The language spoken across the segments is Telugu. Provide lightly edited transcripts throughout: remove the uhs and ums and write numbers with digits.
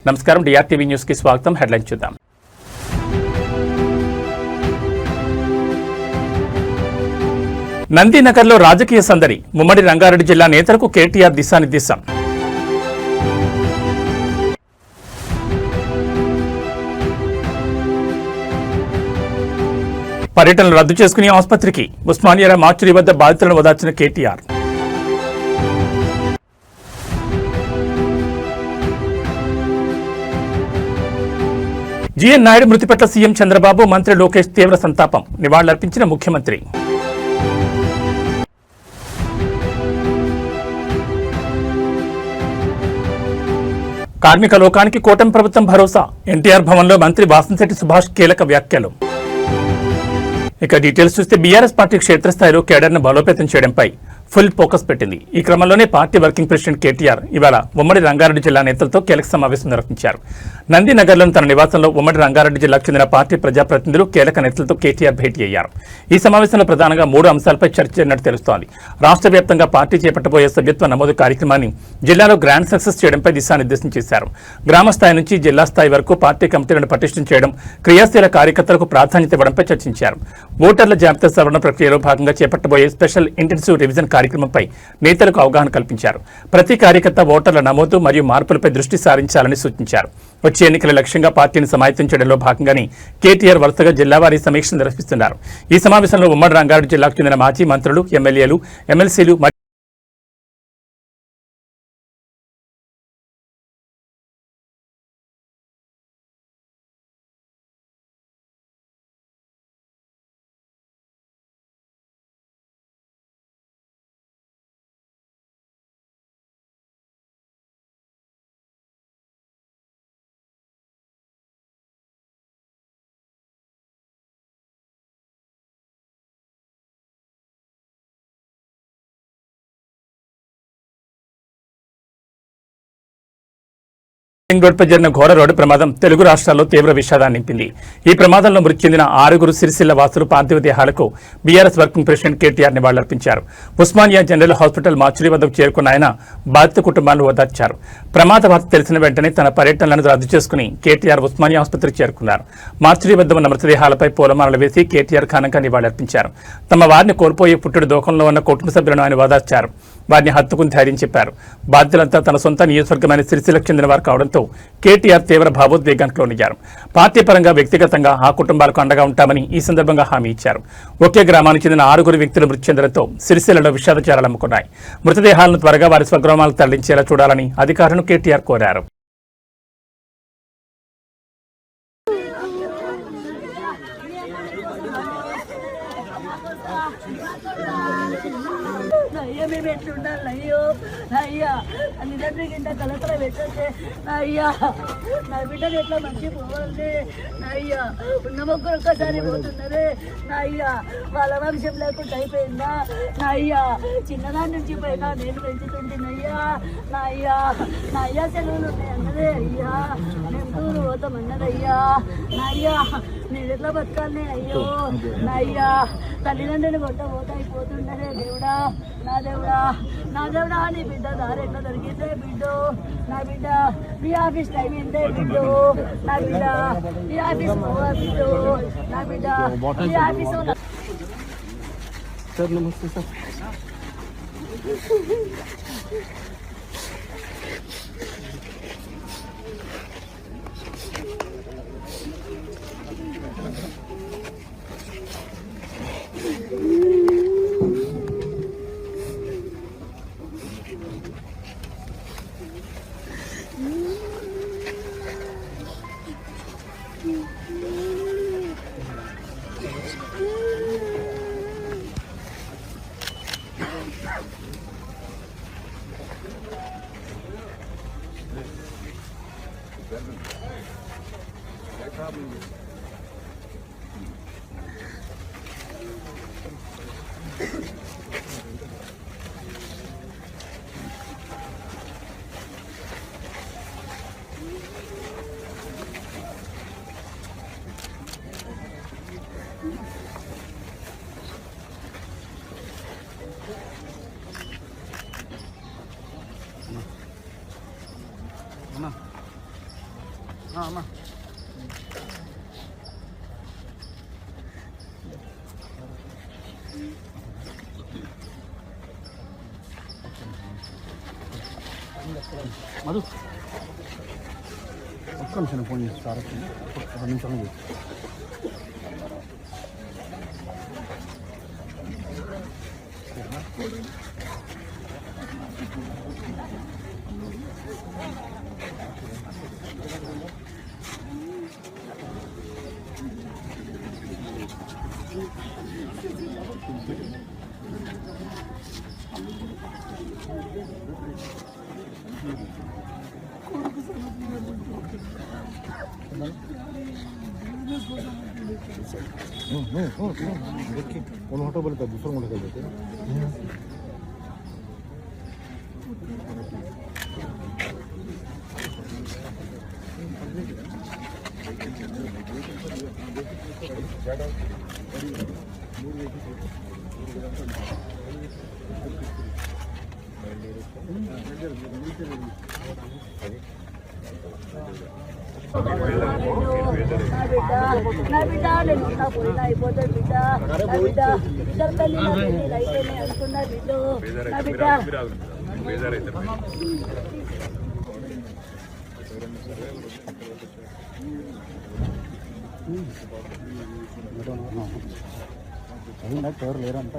నమస్కారం డిఆర్టీవీ న్యూస్ కి స్వాగతం. హెడ్లైన్ చూద్దాం. నందినగర్లో రాజకీయ సందడి. ఉమ్మడి రంగారెడ్డి జిల్లా నేతలకు కేటీఆర్ దిశానిర్దేశం. పర్యటనలు రద్దు చేసుకుని ఆసుపత్రికి. ఉస్మానియా మార్చురీ వద్ద బాధితులను ఓదార్చిన కేటీఆర్. జీఎన్ నాయుడు మృతి పట్ల సీఎం చంద్రబాబు, మంత్రి లోకేష్ తీవ్ర సంతాపం. నివాళులర్పించిన ముఖ్యమంత్రి. కార్మిక లోకానికి కూటమి ప్రభుత్వం భరోసా. ఎన్టీఆర్ భవన్లో మంత్రి వాసంశెట్టి సుభాష్ కీలక వ్యాఖ్యలు. ఇక డీటెయిల్స్ చూస్తే బీఆర్ఎస్ పార్టీ క్షేత్రస్థాయిలో కేడర్ను బలోపేతం చేయడంపై ఫుల్ ఫోకస్ పెట్టింది. ఈ క్రమంలోనే పార్టీ వర్కింగ్ ప్రెసిడెంట్ కేటీఆర్ ఇవాళ ఉమ్మడి రంగారెడ్డి జిల్లా నేతలతో కీలక సమావేశం నిర్వహించారు. నందినగర్లోని తన నివాసంలో ఉమ్మడి రంగారెడ్డి జిల్లాకు చెందిన పార్టీ ప్రజాప్రతినిధులు, కీలక నేతలతో కేటీఆర్ భేటీ అయ్యారు. ఈ సమావేశంలో ప్రధానంగా 3 అంశాలపై చర్చ జరిగినట్టు తెలుస్తోంది. రాష్ట్ర వ్యాప్తంగా పార్టీ చేపట్టబోయే సభ్యత్వ నమోదు కార్యక్రమాన్ని జిల్లాలో గ్రాండ్ సక్సెస్ చేయడంపై దిశానిర్దేశం చేశారు. గ్రామ స్థాయి నుంచి జిల్లా స్థాయి వరకు పార్టీ కమిటీలను పటిష్టం చేయడం, క్రియాశీల కార్యకర్తలకు ప్రాధాన్యత ఇవ్వడంపై చర్చించారు. ఓటర్ల జాబితా సవరణ ప్రక్రియలో భాగంగా చేపట్టబోయే స్పెషల్ ఇంటెన్సివ్ రివిజన్ కార్యక్రమంపై నేతలకు అవగాహన కల్పించారు. ప్రతి కార్యకర్త ఓటర్ల నమోదు మరియు మార్పులపై దృష్టి సారించాలని సూచించారు. వచ్చే ఎన్నికల లక్ష్యంగా పార్టీని సమాయత్తం చేయడంలో భాగంగానే కేటీఆర్ వరుసగా జిల్లావారీ సమీక్షలు నిర్వహిస్తున్నారు. ఈ సమావేశంలో ఉమ్మడి రంగారెడ్డి జిల్లాకు చెందిన మాజీ మంత్రులు, ఎమ్మెల్యేలు, ఎమ్మెల్సీలు రింగ్ రోడ్పై జరిగిన ఘోర రోడ్డు ప్రమాదం తెలుగు రాష్ట్రాల్లో తీవ్ర విషాదాన్ని నింపింది. ఈ ప్రమాదంలో మృతి చెందిన 6 సిరిసిల్ల వాసులు పార్థివ దేహాలకు బీఆర్ఎస్ వర్కింగ్ ప్రెసిడెంట్ కేటీఆర్ నివాళులర్పించారు. ఉస్మానియా జనరల్ హాస్పిటల్ మార్చురీ వద్దకు చేరుకున్న ఆయన బాధిత కుటుంబాలను ఓదార్చారు. ప్రమాద వార్త తెలిసిన వెంటనే తన పర్యటనలను రద్దు చేసుకుని కేటీఆర్ ఉస్మానియా ఆసుపత్రికి చేరుకున్నారు. మార్చురీ వద్ద ఉన్న మృతదేహాలపై పూలమాలలు వేసి కేటీఆర్ ఘనంగా నివాళులర్పించారు. తమ వారిని కోల్పోయే పుట్టుడు దోకంలో ఉన్న కుటుంబ సభ్యులను ఆయన ఓదార్చారు. వారిని హత్తుకుని ధైర్యం చెప్పారు. బాధితులంతా తన సొంత నియోజకవర్గమైన సిరిసిల్లకు చెందిన వారు కావడంతో కేటీఆర్ తీవ్ర భావోద్వేగానికి లోనయ్యారు. పార్టీ పరంగా, వ్యక్తిగతంగా ఆ కుటుంబాలకు అండగా ఉంటామని ఈ సందర్భంగా హామీ ఇచ్చారు. ఒకే గ్రామానికి చెందిన 6 వ్యక్తులు మృతి చెందడంతో సిరిసిల్లలో విషాదచారాలు అమ్ముకున్నాయి. మృతదేహాలను త్వరగా వారి స్వగ్రామాలకు తరలించేలా చూడాలని అధికారులను కేటీఆర్ కోరారు. మేము ఎట్లుండాలి అయ్యో అయ్యా అని తండ్రికింట కలతల పెట్టండి అయ్యా. నా బిడ్డలు ఎట్లా మంచి పోవాలి అయ్యా. ఉన్న ముగ్గురు ఒక్కసారి పోతున్నదే అయ్యా. వాళ్ళ వంశం లేకుండా అయిపోయిందా నా అయ్యా. చిన్నదాని నుంచి పోయినా నేను పెంచుతుంటేనయ్యా నా అయ్యా. నా అయ్యా సెలవులు ఉన్నాయన్నదే అయ్యా. మేము దూరం పోతామన్నదయ్యా నా అయ్యా. నేను ఎట్లా బతకాలి అయ్యో నా అయ్యా. తల్లిదండ్రులు కొట్ట పోతా అయిపోతుండనే దేవుడా నా దేవుడా నా దేవుడా. నీ బిడ్డ దారి ఎట్లా దొరికితే బిడ్డో నా బిడ్డ. నీ ఆఫీస్ టైం ఏంటే బిడ్డో నా బిడ్డ. నీ ఆఫీస్ పోవా బిడ్డో నా బిడ్డ. నీ ఆఫీస్ సార్ నమస్తే సార్. మధు ఒక్క నిమిషం ఫోన్ చేస్తారు 2 నిమిషాలు देखिए कौन ऑटो बोलता है दूसरा मोटर देते నా బిడ్డ నేను ఉన్నా పోయినా అయిపోతుంది బిడ్డ నా బిడ్డ ఇద్దరు తల్లి నా బిడ్డ అయితేనే అనుకున్నా బిడ్డ నా బిడ్డ ఎవరు లేరంట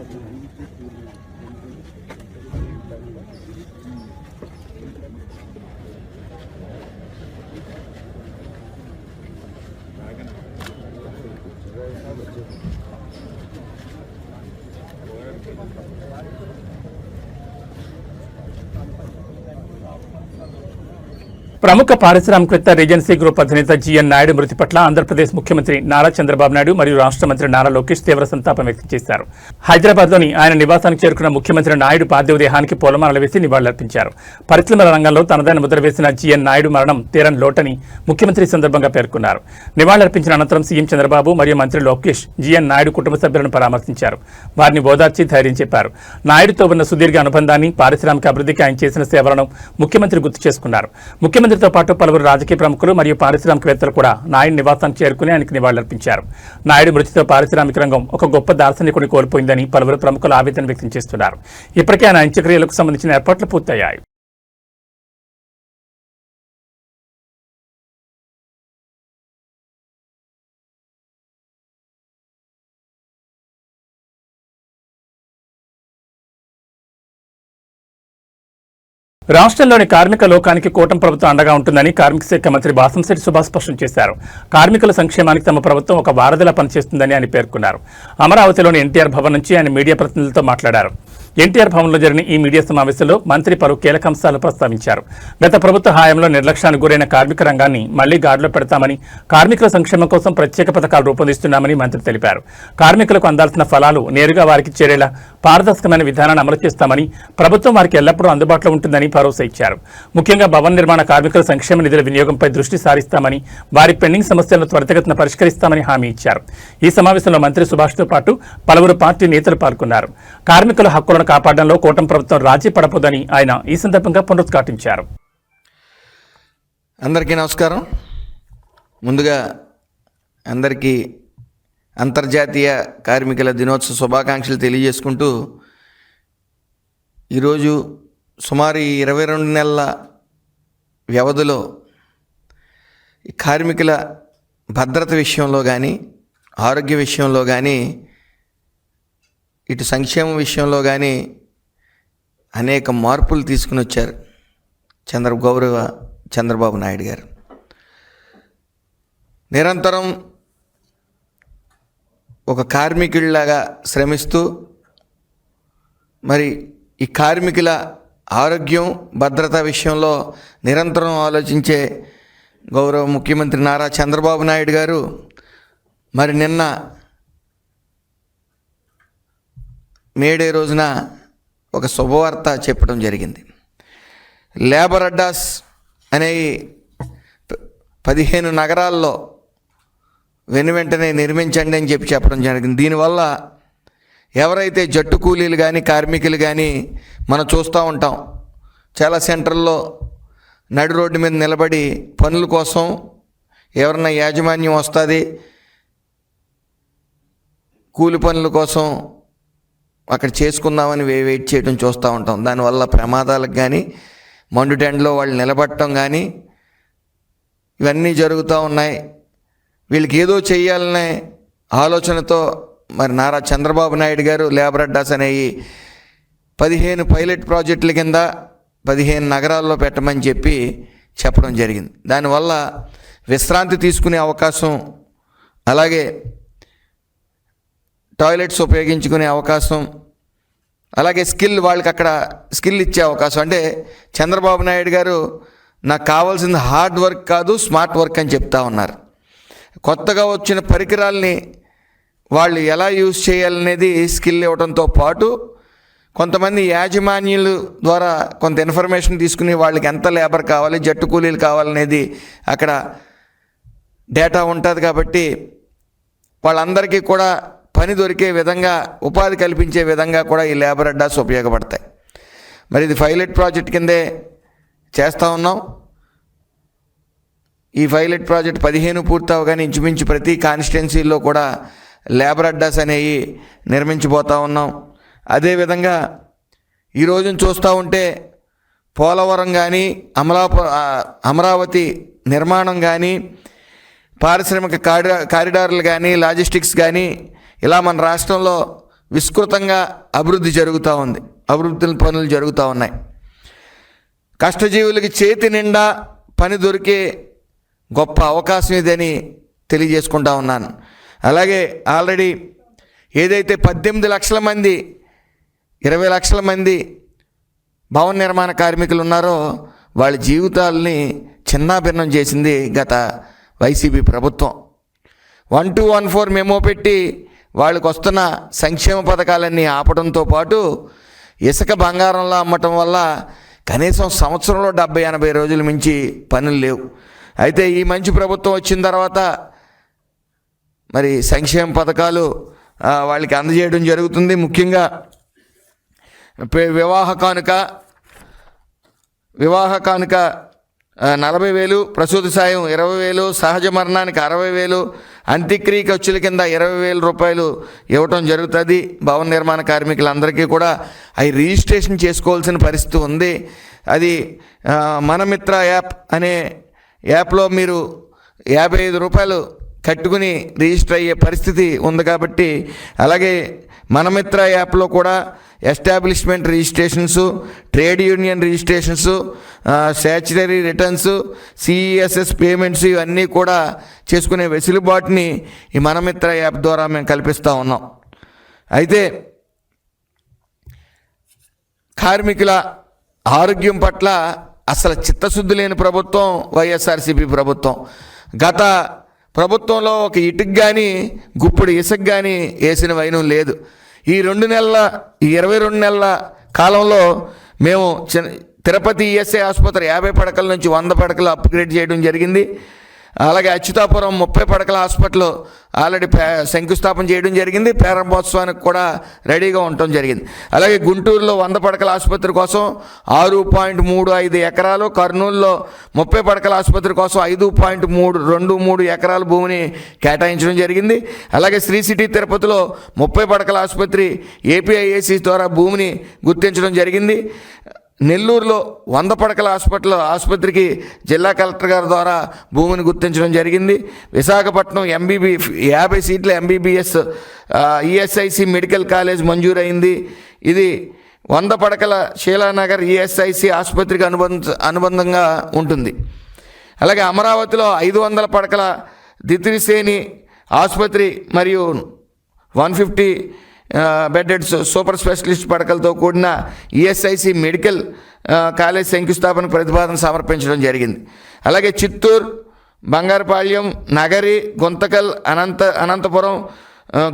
ప్రముఖ పారిశ్రామికవేత్త రీజెన్సీ గ్రూప్ అధినేత జీఎన్ నాయుడు మృతి పట్ల ఆంధ్రప్రదేశ్ ముఖ్యమంత్రి నారా చంద్రబాబు నాయుడు మరియు రాష్ట్ర మంత్రి నారా లోకేష్ తీవ్ర సంతాపం వ్యక్తం చేశారు. హైదరాబాద్లోని ఆయన నివాసానికి చేరుకున్న ముఖ్యమంత్రి నాయుడు పార్థివ దేహానికి పూలమాలలు వేసి నివాళులర్పించారు. పరిశ్రమల రంగంలో తనదైన ముద్ర వేసిన జీఎన్ నాయుడు మరణం తీరని లోటని ముఖ్యమంత్రి సందర్భంగా పేర్కొన్నారు. నివాళులర్పించిన అనంతరం సీఎం చంద్రబాబు మరియు మంత్రి లోకేష్ జీఎన్ నాయుడు కుటుంబ సభ్యులను పరామర్శించారు. వారిని ఓదార్చి ధైర్యం చెప్పారు. నాయుడుతో ఉన్న సుదీర్ఘ అనుబంధాన్ని, పారిశ్రామిక అభివృద్ధికి ఆయన చేసిన సేవలను ముఖ్యమంత్రి గుర్తు చేసుకున్నారు. ముఖ్యమంత్రితో పాటు పలువురు రాజకీయ ప్రముఖులు మరియు పారిశ్రామికవేత్తలు కూడా నాయుడు నివాసానికి చేరుకుని ఆయనకు నివాళులర్పించారు. నాయుడు మృతితో పారిశ్రామిక రంగం ఒక గొప్ప దార్శనికుడిని కోల్పోయిందని పలువురు ప్రముఖులు ఆవేదన వ్యక్తం చేస్తున్నారు. ఇప్పటికే ఆయన అంత్యక్రియలకు సంబంధించిన ఏర్పాట్లు పూర్తయ్యాయి. రాష్ట్రంలోని కార్మిక లోకానికి కూటమి ప్రభుత్వం అండగా ఉంటుందని కార్మిక శాఖ మంత్రి బాసంశెట్టి సుభాష్ స్పష్టం చేశారు. కార్మికుల సంక్షేమానికి తమ ప్రభుత్వం ఒక వారధిలా పనిచేస్తుందని ఆయన పేర్కొన్నారు. అమరావతిలోని ఎన్టీఆర్ భవన్ నుంచి ఆయన మీడియా ప్రతినిధులతో మాట్లాడారు. ఎన్టీఆర్ భవన్లో జరిగిన ఈ మీడియా సమావేశంలో మంత్రి పలు కీలక అంశాలు ప్రస్తావించారు. గత ప్రభుత్వ హయాంలో నిర్లక్ష్యానికి గురైన కార్మిక రంగాన్ని మళ్లీ గాడిలో పెడతామని, కార్మికుల సంక్షేమం కోసం ప్రత్యేక పథకాలు రూపొందిస్తున్నామని మంత్రి తెలిపారు. కార్మికులకు అందాల్సిన ఫలాలు నేరుగా వారికి చేరేలా పారదర్శకమైన విధానాన్ని అమలు చేస్తామని, ప్రభుత్వం వారికి ఎల్లప్పుడూ అందుబాటులో ఉంటుందని భరోసా ఇచ్చారు. ముఖ్యంగా భవన నిర్మాణ కార్మికుల సంక్షేమ నిధుల వినియోగంపై దృష్టి సారిస్తామని, వారి పెండింగ్ సమస్యలను త్వరితగతిన పరిష్కరిస్తామని హామీ ఇచ్చారు. ఈ సమావేశంలో మంత్రి సుభాష్తో పాటు పలువురు పార్టీ నేతలు పాల్గొన్నారు. కార్మికుల హక్కులను కాపాడడంలో కూటమి ప్రభుత్వం రాజీ పడబోదని ఆయన ఈ సందర్భంగా పునరుద్ఘాటించారు. అందరికీ నమస్కారం. ముందుగా అందరికీ అంతర్జాతీయ కార్మికుల దినోత్సవ శుభాకాంక్షలు తెలియజేసుకుంటూ, ఈరోజు సుమారు 22 నెలల వ్యవధిలో ఈ కార్మికుల భద్రత విషయంలో కానీ, ఆరోగ్య విషయంలో కానీ, ఇటు సంక్షేమ విషయంలో కానీ అనేక మార్పులు తీసుకుని వచ్చారు గౌరవ చంద్రబాబు నాయుడు గారు. నిరంతరం ఒక కార్మికుడిలాగా శ్రమిస్తూ మరి ఈ కార్మికుల ఆరోగ్యం, భద్రత విషయంలో నిరంతరం ఆలోచించే గౌరవ ముఖ్యమంత్రి నారా చంద్రబాబు నాయుడు గారు మరి నిన్న మేడే రోజున ఒక శుభవార్త చెప్పడం జరిగింది. లేబర్ అడ్డాస్ అనేవి 15 నగరాల్లో వెంటనే నిర్మించండి అని చెప్పడం జరిగింది. దీనివల్ల ఎవరైతే జట్టు కూలీలు కానీ, కార్మికులు కానీ మనం చూస్తూ ఉంటాం, చాలా సెంటర్లో నడి రోడ్డు మీద నిలబడి పనుల కోసం ఎవరన్నా యాజమాన్యం వస్తుంది కూలి పనుల కోసం అక్కడ చేసుకుందామని వెయిట్ చేయడం చూస్తూ ఉంటాం. దానివల్ల ప్రమాదాలకు కానీ మండుటెండలో వాళ్ళు నిలబడటం కానీ ఇవన్నీ జరుగుతూ ఉన్నాయి. వీళ్ళకి ఏదో చేయాలనే ఆలోచనతో మరి నారా చంద్రబాబు నాయుడు గారు లేబర్ అడ్డాస్ అనేవి 15 పైలట్ ప్రాజెక్టుల కింద 15 నగరాల్లో పెట్టమని చెప్పడం జరిగింది. దానివల్ల విశ్రాంతి తీసుకునే అవకాశం, అలాగే టాయిలెట్స్ ఉపయోగించుకునే అవకాశం, అలాగే వాళ్ళకి అక్కడ స్కిల్ ఇచ్చే అవకాశం. అంటే చంద్రబాబు నాయుడు గారు నాకు కావాల్సింది హార్డ్ వర్క్ కాదు స్మార్ట్ వర్క్ అని చెప్తా ఉన్నారు. కొత్తగా వచ్చిన పరికరాల్ని వాళ్ళు ఎలా యూజ్ చేయాలనేది స్కిల్ ఇవ్వడంతో పాటు కొంతమంది యాజమాన్యుల ద్వారా కొంత ఇన్ఫర్మేషన్ తీసుకుని వాళ్ళకి ఎంత లేబర్ కావాలి, జట్టు కూలీలు కావాలనేది అక్కడ డేటా ఉంటుంది. కాబట్టి వాళ్ళందరికీ కూడా పని దొరికే విధంగా, ఉపాధి కల్పించే విధంగా కూడా ఈ లేబర్ అడ్డాస్ ఉపయోగపడతాయి. మరి ఇది పైలట్ ప్రాజెక్ట్ కిందే చేస్తూ ఉన్నాం. ఈ పైలట్ ప్రాజెక్ట్ 15 పూర్తి అవగానే ఇంచుమించు ప్రతి కాన్స్టిట్యున్సీల్లో కూడా లేబర్ అడ్డాస్ అనేవి నిర్మించబోతూ ఉన్నాం. అదేవిధంగా ఈరోజున చూస్తూ ఉంటే పోలవరం కానీ అమరావతి నిర్మాణం కానీ పారిశ్రామిక కారిడార్లు కానీ లాజిస్టిక్స్ కానీ ఇలా మన రాష్ట్రంలో విస్తృతంగా అభివృద్ధి జరుగుతూ ఉంది. అభివృద్ధి పనులు జరుగుతూ ఉన్నాయి. కష్టజీవులకి చేతి నిండా పని దొరికే గొప్ప అవకాశం ఇదని తెలియజేసుకుంటా ఉన్నాను. అలాగే ఆల్రెడీ ఏదైతే 18 లక్షల మంది 20 లక్షల మంది భవన నిర్మాణ కార్మికులు ఉన్నారో వాళ్ళ జీవితాలని చిన్నాభిన్నం చేసింది గత వైసీపీ ప్రభుత్వం. 1214 మెమో పెట్టి వాళ్ళకు వస్తున్న సంక్షేమ పథకాలన్నీ ఆపడంతో పాటు ఇసుక బంగారంలో అమ్మటం వల్ల కనీసం సంవత్సరంలో 70-80 రోజుల మించి పనులు లేవు. అయితే ఈ మంచి ప్రభుత్వం వచ్చిన తర్వాత మరి సంక్షేమ పథకాలు వాళ్ళకి అందజేయడం జరుగుతుంది. ముఖ్యంగా వివాహ కానుక 40,000, ప్రసూతి సాయం 20,000, సహజ మరణానికి 60,000, అంత్యక్రియ ఖర్చుల కింద 20,000 రూపాయలు ఇవ్వటం జరుగుతుంది. భవన నిర్మాణ కార్మికులందరికీ కూడా అవి రిజిస్ట్రేషన్ చేసుకోవాల్సిన పరిస్థితి ఉంది. అది మనమిత్ర యాప్ అనే యాప్లో మీరు 55 రూపాయలు కట్టుకుని రిజిస్టర్ అయ్యే పరిస్థితి ఉంది. కాబట్టి అలాగే మనమిత్ర యాప్లో కూడా establishment registrations, trade union registrations, statutory returns, CESS payments ఇవన్నీ కూడా చేసుకునే వెసులుబాటుని ఈ మనమిత్ర యాప్ ద్వారా మేము కల్పిస్తూ ఉన్నాం. అయితే కార్మికుల ఆరోగ్యం పట్ల అసలు చిత్తశుద్ధి లేని ప్రభుత్వం వైఎస్ఆర్సీపీ ప్రభుత్వం. గత ప్రభుత్వంలో ఒక ఇటుకు కానీ గుప్పుడు ఇసుక కానీ వేసిన వైనం లేదు. ఈ 22 నెలల కాలంలో మేము తిరుపతి ఈఎస్ఐ ఆసుపత్రి 50 పడకల నుంచి 100 పడకలు అప్గ్రేడ్ చేయడం జరిగింది. అలాగే అచ్యుతాపురం 30 పడకల హాస్పిటల్ ఆల్రెడీ శంకుస్థాపన చేయడం జరిగింది. ప్రారంభోత్సవానికి కూడా రెడీగా ఉండటం జరిగింది. అలాగే గుంటూరులో 100 పడకల ఆసుపత్రి కోసం 6.35 ఎకరాలు, కర్నూలులో 30 పడకల ఆసుపత్రి కోసం 5.23 ఎకరాల భూమిని కేటాయించడం జరిగింది. అలాగే శ్రీ సిటీ తిరుపతిలో 30 పడకల ఆసుపత్రి ఏపీఐఏసీ ద్వారా భూమిని గుర్తించడం జరిగింది. నెల్లూరులో 100 పడకల ఆసుపత్రికి జిల్లా కలెక్టర్ గారి ద్వారా భూమిని గుర్తించడం జరిగింది. విశాఖపట్నం 50 సీట్ల ఎంబీబీఎస్ ఈఎస్ఐసి మెడికల్ కాలేజ్ మంజూరైంది. ఇది 100 పడకల శీలానగర్ ఈఎస్ఐసి ఆసుపత్రికి అనుబంధంగా ఉంటుంది. అలాగే అమరావతిలో 500 పడకల దిత్రిసేని ఆసుపత్రి మరియు 150 బెడెడ్ సూపర్ స్పెషలిస్ట్ పడకలతో కూడిన ఈఎస్ఐసి మెడికల్ కాలేజ్ శంకుస్థాపన ప్రతిపాదన సమర్పించడం జరిగింది. అలాగే చిత్తూరు, బంగారపాళ్యం, నగరి, గుంతకల్, అనంతపురం,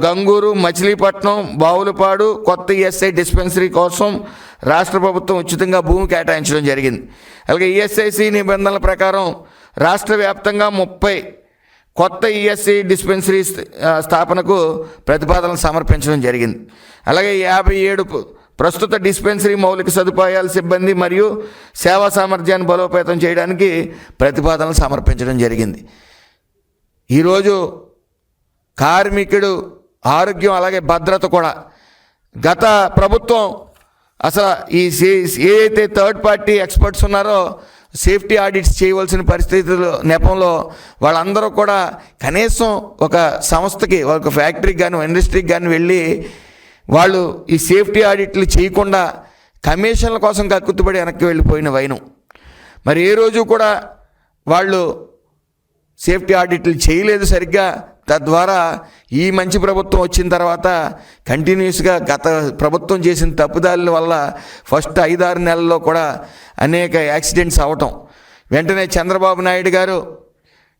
గంగూరు, మచిలీపట్నం, బావులపాడు కొత్త ఈఎస్ఐ డిస్పెన్సరీ కోసం రాష్ట్ర ప్రభుత్వం ఉచితంగా భూమి కేటాయించడం జరిగింది. అలాగే ఈఎస్ఐసి నిబంధనల ప్రకారం రాష్ట్ర వ్యాప్తంగా 30 కొత్త ఈఎస్ఐ డిస్పెన్సరీ స్థాపనకు ప్రతిపాదనలు సమర్పించడం జరిగింది. అలాగే 57 ప్రస్తుత డిస్పెన్సరీ మౌలిక సదుపాయాల సిబ్బంది మరియు సేవా సామర్థ్యాన్ని బలోపేతం చేయడానికి ప్రతిపాదనలు సమర్పించడం జరిగింది. ఈరోజు కార్మికుడు ఆరోగ్యం అలాగే భద్రత కూడా గత ప్రభుత్వం అసలు ఈ ఏదైతే థర్డ్ పార్టీ ఎక్స్పర్ట్స్ ఉన్నారో సేఫ్టీ ఆడిట్స్ చేయవలసిన పరిస్థితుల నెపంలో వాళ్ళందరూ కూడా కనీసం ఒక సంస్థకి ఒక ఫ్యాక్టరీకి కానీ ఇండస్ట్రీకి కానీ వెళ్ళి వాళ్ళు ఈ సేఫ్టీ ఆడిట్లు చేయకుండా కమిషన్ల కోసం కక్కుతుపడి వెనక్కి వెళ్ళిపోయిన వైనం. మరి ఏ రోజు కూడా వాళ్ళు సేఫ్టీ ఆడిట్లు చేయలేదు సరిగ్గా. తద్వారా ఈ మంచి ప్రభుత్వం వచ్చిన తర్వాత కంటిన్యూస్గా గత ప్రభుత్వం చేసిన తప్పుదారుల వల్ల ఫస్ట్ 5-6 నెలల్లో కూడా అనేక యాక్సిడెంట్స్ అవటం, వెంటనే చంద్రబాబు నాయుడు గారు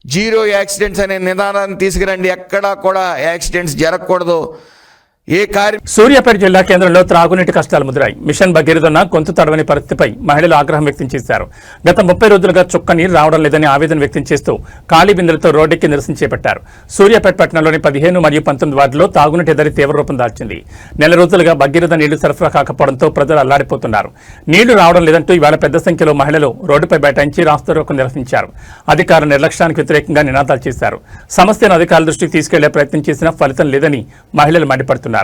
0 యాక్సిడెంట్స్ అనే నిదానాన్ని తీసుకురండి, ఎక్కడా కూడా యాక్సిడెంట్స్ జరగకూడదు. సూర్యాపేట జిల్లా కేంద్రంలో త్రాగునీటి కష్టాలు ముదిరాయి. మిషన్ భగీరథ గొంతు తడవని పరిస్థితిపై మహిళలు ఆగ్రహం వ్యక్తం చేశారు. గత 30 రోజులుగా చుక్క నీరు రావడం లేదని ఆవేదన వ్యక్తం చేస్తూ ఖాళీ బిందెలతో రోడ్డెక్కి నిరసన చేపట్టారు. సూర్యాపేట పట్టణంలోని 15 మరియు 19 వార్డులో తాగునీటి ఎద్దడి తీవ్ర రూపం దాల్చింది. నెల రోజులుగా భగీరథ నీళ్లు సరఫరా కాకపోవడంతో ప్రజలు అల్లాడిపోతున్నారు. నీళ్లు రావడం లేదంటూ ఇవాళ పెద్ద సంఖ్యలో మహిళలు రోడ్డుపై బైఠాయించి రాస్తారోకో నిర్వహించారు. అధికారుల నిర్లక్ష్యానికి వ్యతిరేకంగా నినాదాలు చేశారు. సమస్యను అధికారుల దృష్టికి తీసుకెళ్లే ప్రయత్నం చేసినా ఫలితం లేదని మహిళలు మండిపడుతున్నారు.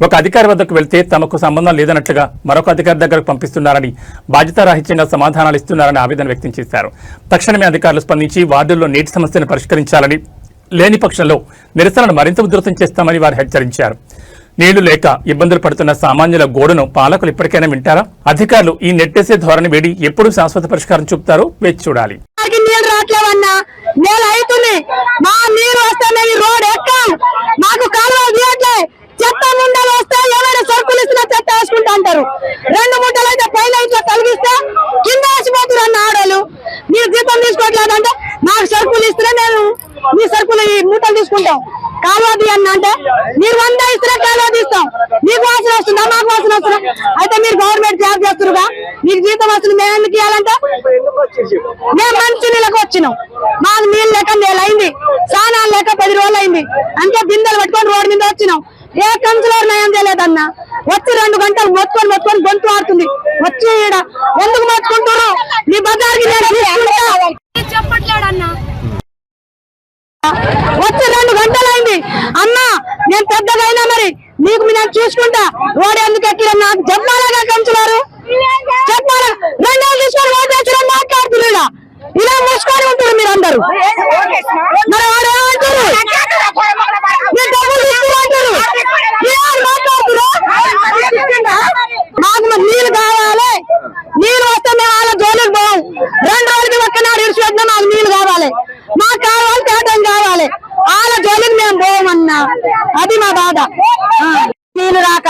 ఒక అధికారి వద్దకు వెళ్తే తమకు సంబంధం లేదన్నట్లుగా మరొక అధికారి దగ్గరకు పంపిస్తున్నారని, బాధ్యతారాహిత్యంగా సమాధానాలు ఇస్తున్నారని ఆవేదన వ్యక్తం చేశారు. తక్షణమే అధికారులు స్పందించి వార్డుల్లో నీటి సమస్యను పరిష్కరించాలని, లేని పక్షంలో నిరసనను మరింత ఉధృతం చేస్తామని వారు హెచ్చరించారు. నీళ్లు లేక ఇబ్బందులు పడుతున్న సామాన్యుల గోడును పాలకులు ఇప్పటికైనా వింటారా? అధికారులు ఈ నెట్టేసే ధోరణి వేడి ఎప్పుడు శాశ్వత పరిష్కారం చూపుతారో వేచి చూడాలి. నీళ్ళు రావట్లేవన్నా, నెల అవుతుంది. మా నీరు వస్తే రోడ్ ఎక్కాం, మాకు కాలువలు తీయట్లే. చెత్త ముండలు వస్తే ఎవరైనా సరుకులు ఇస్తున్నా చెత్త వేసుకుంటా అంటారు. 2 మూటలు అయితే పైన ఇట్లా కలిగిస్తే కింద వేసిపోతున్నారు అన్న ఆడోళ్ళు. మీరు జీతం తీసుకోవట్లేదంటే నాకు సరుకులు ఇస్తున్నా, నేను మీ సరుకులు ఈ మూటలు తీసుకుంటాం. కాలువ తీయన్న అంటే మీరు 100 ఇస్తున్నా కాలువ తీస్తాం. మీకు వాసన వస్తుందా, మాకు వాసన వస్తుందా? అయితే మీరు గవర్నమెంట్ జాబ్ చేస్తురుగా, మీకు జీతం వస్తుంది, మేము ఎందుకు ఇవ్వాలంటే? మేము మంచి నీళ్ళకి వచ్చినాం, మాకు నీళ్ళు లేక నెలైంది, స్నానాలు లేక 10 రోజులు అయింది. అంటే బిందెలు పట్టుకొని రోడ్డు మీద వచ్చినాం. ఏ కౌన్సిలర్ నయం చేయలేదన్నా. వచ్చి 2 గంటలు మొత్తుకొని గొంతు ఆడుతుంది. వచ్చి ఈడ ఎందుకు మొత్తుకుంటారు? నీ బజార్కి చెప్పట్లేడన్నా. వచ్చి 2 గంటలు అయింది. అమ్మా నేను పెద్దగా అయినా మరి మీకు నేను చూసుకుంటా, రోడ్ ఎందుకు ఎక్కిన నాకు చెప్పాలగా కౌన్సిలర్, చెప్పాలి. 2 రోజులు తీసుకొని ఓటు వేసిన మాట్లాడుతున్నా, ఇలా మూసుకొని ఉంటారు మీరందరూ. మరి వాడు ఏమంటారు? మాకు నీళ్ళు కావాలి, నీళ్ళు వస్తే మేము వాళ్ళ జోలికి పోం. 2 రోజులకి ఒక్కనాడు ఇడిచి పెట్టినా మాకు నీళ్ళు కావాలి, మాకు కావాలి, తేటం కావాలి. వాళ్ళ జోలికి మేము పోమన్నా, అది మా బాధ. నీళ్ళు రాక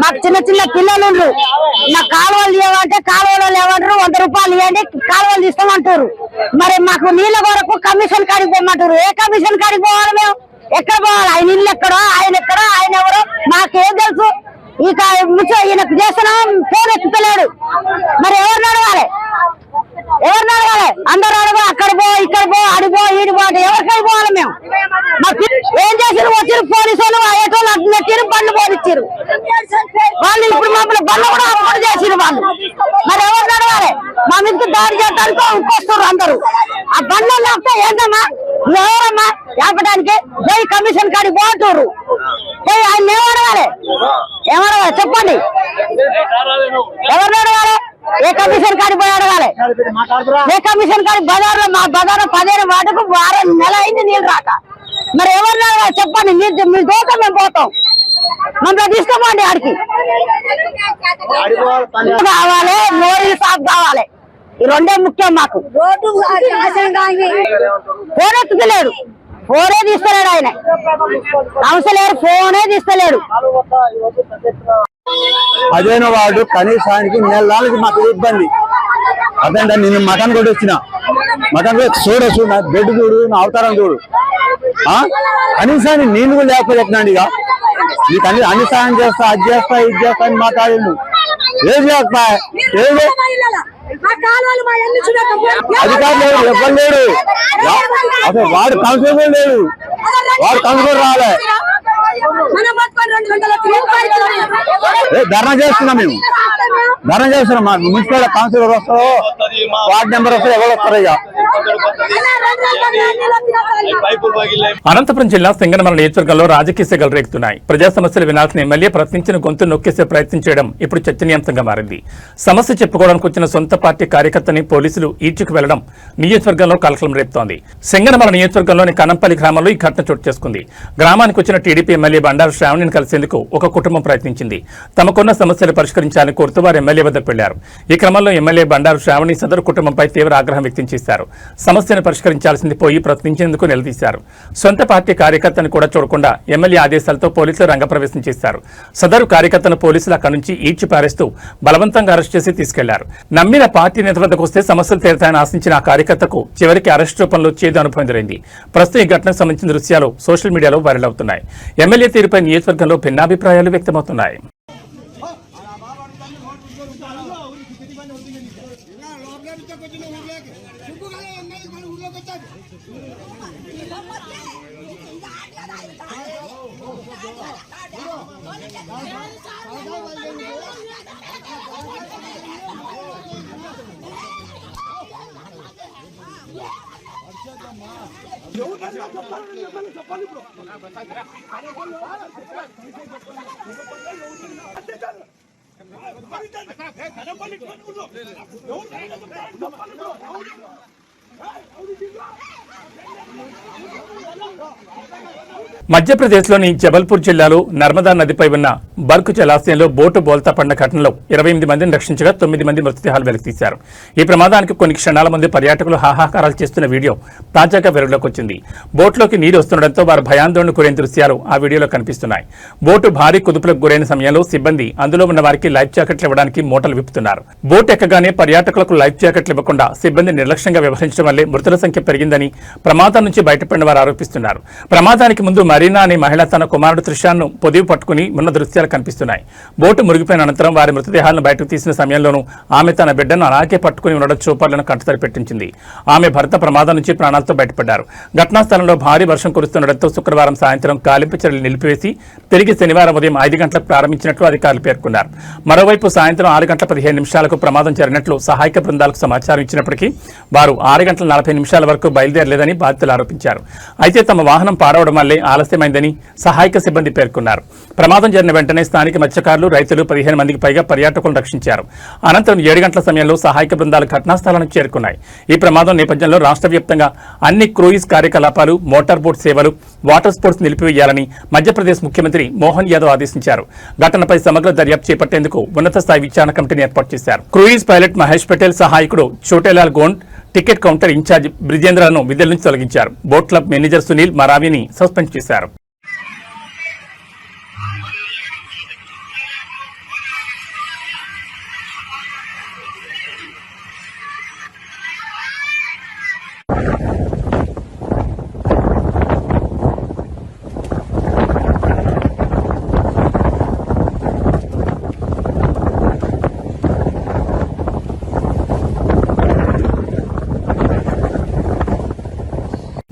మాకు చిన్న చిన్న పిల్లలు నాకు కాలువలు లేవంటే కాలువలు లేవంటారు. 100 రూపాయలు ఇవ్వండి కాలువలు తీస్తామంటారు. మరి మాకు నీళ్ళ కొరకు కమిషన్ కాడికి పోమంటారు. ఏ కమిషన్ కాడికి పోవాలి? మేము ఎక్కడ పోవాలి? ఆయన ఇల్లు ఎక్కడో, ఆయన ఎక్కడో, ఆయన ఎవరో మాకేం తెలుసు? ఇక ఈయనకు చేసిన ఫోన్ ఎత్తుతలేడు. మరి ఎవరిని అడగాలి? అందరూ అడగ, అక్కడ పో, ఇక్కడ పో, అడిపో, ఈడిపో అంటే ఎవరికై పోవాలి? మేము ఏం చేసారు? వచ్చారు పోలీసులు, అయ్యేటోళ్ళు అట్టిరు, బండ్లు పోనిచ్చారు వాళ్ళు. ఇప్పుడు మమ్మల్ని బండ్లు కూడా అప్పుడు చేసిరు వాళ్ళు. మరి ఎవరిని అడగాలి? మా మీదకి దాడి చేయడానికి ఇంకొస్తారు అందరూ. ఆ బండ్లు లేకపోతే ఏంటమ్మా, ఎవరమ్మా ఆపడానికి? జై కమిషన్ కాడికి పోతున్నారు. ఆయన ఏమడగాలి? చెప్పండి, ఎవరిని అడగాలి? ఏ కమిషన్ కాడికి పోయి అడగాలి? ఏ కమిషన్ కాడికి? బజార్లో మా బజార్లో 15 వాటికి 6 నెల అయింది నీళ్ళు రాక. మరి ఎవరిని అడగాలి? చెప్పండి. మీ దోతం మేము పోతాం, మమ్మల్ని తీసుకోమండి ఆడికి. కావాలి, మోరీలు సాఫ్ కావాలి. ఈ 2 ముఖ్యం మాకు. ఫోన్ ఎత్తుతలేడు, ఫోనే తీస్తలేడు ఆయన. కౌన్సిలర్ ఫోనే తీస్తలేడు. అదేనో వాడు కనీసానికి నెలకి మాకు ఇబ్బంది. అదేంటే నేను మటన్ కూడా వచ్చిన, మటన్ చూడు నా బెడ్ చూడు, నా అవతారం చూడు. కనీసాన్ని నేను కూడా లేకపోతే ఎట్లండి? ఇక నీకు అన్ని సాయం చేస్తా, అది చేస్తా, ఇది చేస్తా అని మాట్లాడిండు. ఏం చేస్తా? ఏది అధికారులు ఎవరు లేడు. అసలు వాడు కౌన్సిలర్ లేడు, వాడు కౌన్సిలర్ రాలే. ధర్నా చేస్తున్నాం, మేము ధర్నా చేస్తున్నాం. మా మున్సిపల్ కౌన్సిలర్ వస్తారో, వార్డు మెంబర్ వస్తారో, ఎవరు వస్తారో ఇక అనంతపురం జిల్లా సింగనమల నియోజకవర్గంలో రాజకీయ సెగలు రేగుతున్నాయి. ప్రజా సమస్యలు వినాల్సిన ఎమ్మెల్యే ప్రశ్నించిన గొంతు నొక్కేసే ప్రయత్నం చేయడం ఇప్పుడు చర్చనీయాంశంగా మారింది. సమస్య చెప్పుకోవడానికి వచ్చిన సొంత పార్టీ కార్యకర్తని పోలీసులు ఈడ్చుకు వెళ్లడం నియోజకవర్గంలో కలకలం రేపుతోంది. సింగనమల నియోజకవర్గంలోని కనంపల్లి గ్రామంలో ఈ ఘటన చోటు చేసుకుంది. గ్రామానికి వచ్చిన టీడీపీ ఎమ్మెల్యే బండారు శ్రావణిని కలిసేందుకు ఒక కుటుంబం ప్రయత్నించింది. తమకున్న సమస్యలు పరిష్కరించాలని కోరుతూ వారు ఎమ్మెల్యే వద్దకు వెళ్లారు. ఈ క్రమంలో ఎమ్మెల్యే బండారు శ్రావణి సదరు కుటుంబంపై తీవ్ర ఆగ్రహం వ్యక్తం చేశారు. సమస్యను పరిష్కరించాల్సింది పోయి ప్రశ్నించేందుకు నిలదీశారు. సొంత పార్టీ కార్యకర్తను కూడా చూడకుండా ఎమ్మెల్యే ఆదేశాలతో పోలీసులు రంగప్రవేశం చేశారు. సదరు కార్యకర్తను పోలీసులు అక్కడి నుంచి ఈడ్చి పారేస్తూ బలవంతంగా అరెస్ట్ చేసి తీసుకెళ్లారు. నమ్మిన పార్టీ నేత వద్దకు వస్తే సమస్యలు తీరుతాయని ఆశించిన ఆ కార్యకర్తకు చివరికి అరెస్ట్ రూపంలో చేదు అనుభవం ఎదురైంది. ప్రస్తుతం ఈ ఘటనకు సంబంధించిన దృశ్యాలు సోషల్ మీడియాలో వైరల్ అవుతున్నాయి. ఎమ్మెల్యే తీరుపై నియోజకవర్గంలో భిన్నాభిప్రాయాలు వ్యక్తమవుతున్నాయి. మధ్యప్రదేశ్లోని జబల్పూర్ జిల్లాలో నర్మదా నదిపై ఉన్న బర్క్ జలాశయంలో బోటు బోల్తా పడిన ఘటనలో 28 మందిని రక్షించగా 9 మంది మృతదేహాలు వెలికితీశారు. ఈ ప్రమాదానికి కొన్ని క్షణాల ముందు పర్యాటకులు హాహాకారాలు చేస్తున్న వీడియో తాజాగా వెలుగులోకి వచ్చింది. బోట్లోకి నీరు వస్తుండటంతో వారు భయాందోళన గురైన దృశ్యాలు ఆ వీడియోలో కనిపిస్తున్నాయి. బోటు భారీ కుదుపులకు గురైన సమయంలో సిబ్బంది అందులో ఉన్న వారికి లైఫ్ జాకెట్లు ఇవ్వడానికి మూటలు విప్పుతున్నారు. బోట్ ఎక్కగానే పర్యాటకులకు లైఫ్ జాకెట్లు ఇవ్వకుండా సిబ్బంది నిర్లక్ష్యంగా వ్యవహరించడం వల్లే మృతుల సంఖ్య పెరిగిందని ప్రమాదం నుంచి బయటపడిన వారు ఆరోపిస్తున్నారు. ప్రమాదానికి ముందు మరీనా అనే మహిళ తన కుమారుడు త్రిషాన్ను పొదివి పట్టుకుని ఉన్న దృశ్యాలు కనిపిస్తున్నాయి. బోటు మునిగిపోయిన అనంతరం వారి మృతదేహాలను బయటకు తీసిన సమయంలోనూ ఆమె తన బిడ్డను అలాగే పట్టుకుని ఉండడం చూపాలను కంటతడి పెట్టించింది. ఆమె భర్త ప్రమాదం నుంచి ప్రాణాలతో బయటపడ్డారు. ఘటనా స్థలంలో భారీ వర్షం కురుస్తుండటంతో శుక్రవారం సాయంత్రం గాలింపు చర్యలు నిలిపివేసి తిరిగి శనివారం ఉదయం 5 గంటలకు ప్రారంభించినట్లు అధికారులు పేర్కొన్నారు. మరోవైపు సాయంత్రం 6 గంటల 15 నిమిషాలకు ప్రమాదం జరిగినట్లు సహాయక బృందాలకు సమాచారం ఇచ్చినప్పటికీ వారు 6 గంటల 40 నిమిషాల వరకు బయలుదేరలేదని బాధితులు ఆరోపించారు. అయితే తమ వాహనం పాడవడం వల్లే ఆలస్యమైందని సహాయక సిబ్బంది పేర్కొన్నారు. ప్రమాదం జరిగిన వెంటనే స్థానిక మత్స్యకారులు, రైతులు 15 మందికి పైగా పర్యాటకులను రక్షించారు. అనంతరం 7 గంటల సమయంలో సహాయక బృందాలు ఘటనా స్థలానికి చేరుకున్నాయి. ఈ ప్రమాదం నేపథ్యంలో రాష్ట్ర వ్యాప్తంగా అన్ని క్రూయిజ్ కార్యకలాపాలు, మోటార్ బోట్ సేవలు, వాటర్ స్పోర్ట్స్ నిలిపివేయాలని మధ్యప్రదేశ్ ముఖ్యమంత్రి మోహన్ యాదవ్ ఆదేశించారు. ఘటనపై సమగ్ర దర్యాప్తు చేపట్టేందుకు ఉన్నత స్థాయి విచారణ కమిటీని ఏర్పాటు చేశారు. క్రూయిజ్ పైలట్ మహేష్ పటేల్, సహాయకుడు Chhotelal Gond, ticket counter incharge బ్రిజేంద్రను విధుల నుంచి తొలగించారు. బోట్ క్లబ్ మేనేజర్ సునీల్ మరావిని సస్పెండ్ చేశారు.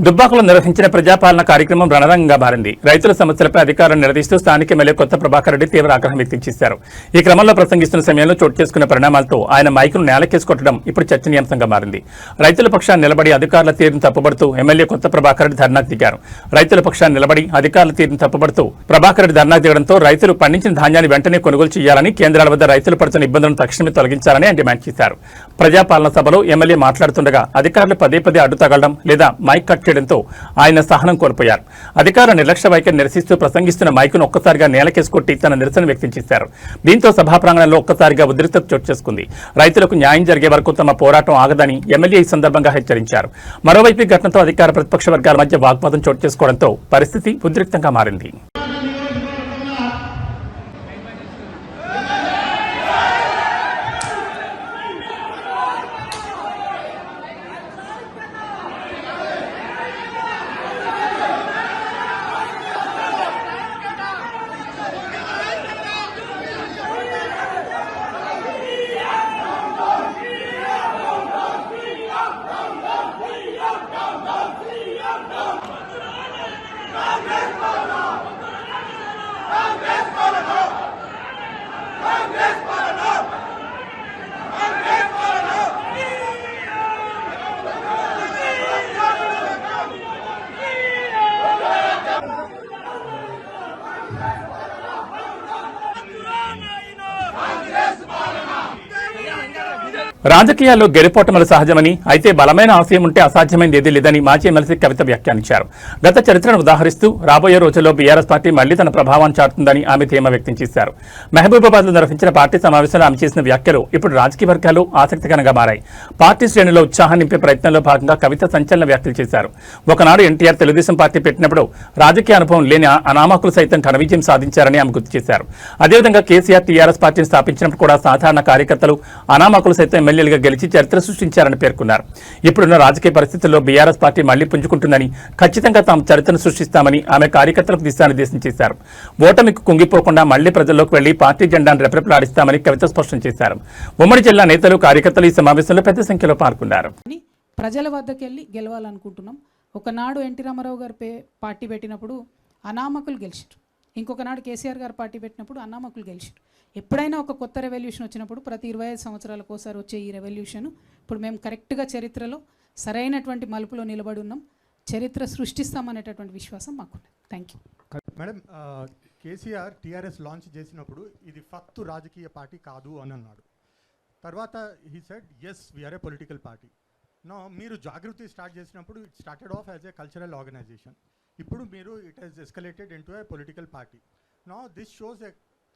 దుబ్బాకలో నిర్వహించిన ప్రజాపాలన కార్యక్రమం రణరంగంగా మారింది. రైతుల సమస్యలపై అధికారులను నిలదీస్తూ స్థానిక ఎమ్మెల్యే కొత్త ప్రభాకర్ రెడ్డి తీవ్ర ఆగ్రహం వ్యక్తం చేశారు. ఈ క్రమంలో ప్రసంగిస్తున్న సమయంలో చోటు చేసుకున్న పరిణామాలతో ఆయన మైకును నేలకేసి కొట్టడం ఇప్పుడు చర్చనీయాంశంగా మారింది. రైతుల పక్షాన్ని నిలబడి అధికారుల తీరును తప్పుబడుతూ ఎమ్మెల్యే కొత్త ప్రభాకర్ రెడ్డి ధర్నాకు దిగారు. రైతుల పక్షాన్ని నిలబడి అధికారుల తీరును తప్పుబడుతూ ప్రభాకర్ రెడ్డి ధర్నాకు దిగడంతో రైతులు పండించిన ధాన్యాన్ని వెంటనే కొనుగోలు చేయాలని, కేంద్రాల వద్ద రైతులు పడుతున్న ఇబ్బందులను తక్షణమే తొలగించాలని ఆయన డిమాండ్ చేశారు. ప్రజాపాలన సభలో ఎమ్మెల్యే మాట్లాడుతుండగా అధికారులు పదే అడ్డు తగలడం లేదా మైక్ కట్ చేయడంతో ఆయన సహనం కోల్పోయారు. అధికారుల నిర్లక్ష్య వైఖరి నిరసిస్తూ ప్రసంగిస్తున్న మైకును ఒక్కసారిగా నేలకేసి కొట్టి తన నిరసన వ్యక్తం చేశారు. దీంతో సభా ప్రాంగణంలో ఒక్కసారిగా ఉద్రిక్తత చోటు చేసుకుంది. రైతులకు న్యాయం జరిగే వరకు తమ పోరాటం ఆగదని ఎమ్మెల్యే ఈ సందర్భంగా హెచ్చరించారు. మరోవైపు ఘటనతో అధికార ప్రతిపక్ష వర్గాల మధ్య వాగ్వాదం చోటు చేసుకోవడంతో పరిస్థితి ఉద్రిక్తంగా మారింది. రాజకీయాల్లో గెలుపోటములు సహజమని, అయితే బలమైన ఆశయం ఉంటే అసాధ్యమైనది ఏదీ లేదని మాజీ ఎమ్మెల్సీ కవిత వ్యాఖ్యానించారు. గత చరిత్రను ఉదాహరిస్తూ రాబోయే రోజుల్లో బీఆర్ఎస్ పార్టీ మళ్లీ తన ప్రభావాన్ని చాటుతుందని ఆమె ధీమా వ్యక్తం చేశారు. మహబూబాబాద్లో నిర్వహించిన పార్టీ సమావేశంలో ఆమె చేసిన వ్యాఖ్యలు ఇప్పుడు రాజకీయ వర్గాలు ఆసక్తికరంగా మారాయి. పార్టీ శ్రేణుల్లో ఉత్సాహం నింపే ప్రయత్నంలో భాగంగా కవిత సంచలన వ్యాఖ్యలు చేశారు. ఒకనాడు ఎన్టీఆర్ తెలుగుదేశం పార్టీ పెట్టినప్పుడు రాజకీయ అనుభవం లేని అనామకులు సైతం ఘన విజయం సాధించారని ఆమె గుర్తు చేశారు. అదేవిధంగా కేసీఆర్ టీఆర్ఎస్ పార్టీని స్థాపించినప్పుడు కూడా సాధారణ కార్యకర్తలు అనామకులు సైతం ఎమ్మెల్యేలుగా గెలిచి చరిత్ర సృష్టించారని పేర్కొన్నారు. ఇప్పుడున్న రాజకీయ పరిస్థితుల్లో బీఆర్ఎస్ పార్టీ మళ్లీ పుంజుకుంటుందని, ఖచ్చితంగా తాము చరిత్రను సృష్టిస్తామని ఆమె కార్యకర్తలకు దిశానిర్దేశం చేశారు. ఓటమికి కుంగిపోకుండా మళ్లీ ప్రజల్లోకి వెళ్లి పార్టీ జెండాను రెపరెపలాడిస్తామని కవిత స్పష్టం చేశారు. ఉమ్మడి జిల్లా నేతలు, కార్యకర్తలు ఈ సమావేశంలో పెద్ద సంఖ్యలో పాల్గొన్నారు. ప్రజల వద్దకెళ్ళి గెలవాలనుకుంటున్నాం. ఒకనాడు ఎన్టీ రామారావు గారు పార్టీ పెట్టినప్పుడు అనామకులు గెలిచారు. ఇంకొకనాడు కేసీఆర్ గారు పార్టీ పెట్టినప్పుడు అనామకులు గెలిచారు. ఎప్పుడైనా ఒక కొత్త రెవల్యూషన్ వచ్చినప్పుడు ప్రతి 25 సంవత్సరాలకు ఒకసారి వచ్చే ఈ రెవల్యూషన్ ఇప్పుడు మేము కరెక్ట్గా చరిత్రలో సరైనటువంటి మలుపులో నిలబడి ఉన్నాం. చరిత్ర సృష్టిస్తామనేటటువంటి విశ్వాసం మాకున్నది. Thank you. Madam, KCR TRS launch చేసినప్పుడు ఇది ఫక్తు రాజకీయ పార్టీ కాదు అని అన్నాడు. తర్వాత he said yes we are a political party. No, మీరు జాగృతి స్టార్ట్ చేసినప్పుడు it started off as a cultural organisation. ఇప్పుడు మీరు it has escalated into a political party. No, this shows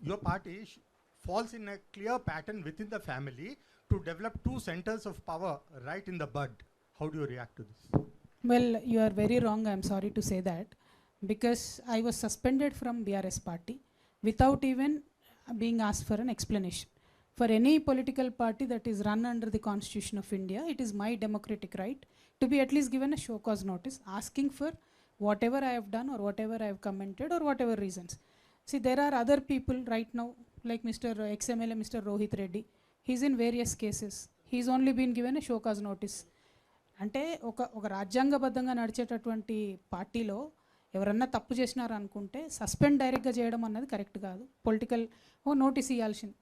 your party falls in a clear pattern within the family to develop two centers of power right in the bud. How do you react to this? Well, you are very wrong. I am sorry to say that, because I was suspended from BRS party without even being asked for an explanation. For any political party that is run under the Constitution of India, it is my democratic right to be at least given a show cause notice asking for whatever I have done or whatever I have commented or whatever reasons. See, there are other people right now, like Mr. XMLA, Mr. Rohit Reddy. He's in various cases. He's only been given a show cause notice. అంటే ఒక రాజ్యాంగబద్ధంగా నడిచేటటువంటి పార్టీలో ఎవరన్నా తప్పు చేసినారు అనుకుంటే సస్పెండ్ డైరెక్ట్గా చేయడం అన్నది కరెక్ట్ కాదు. పొలిటికల్ నోటీస్ ఇవ్వాల్సింది.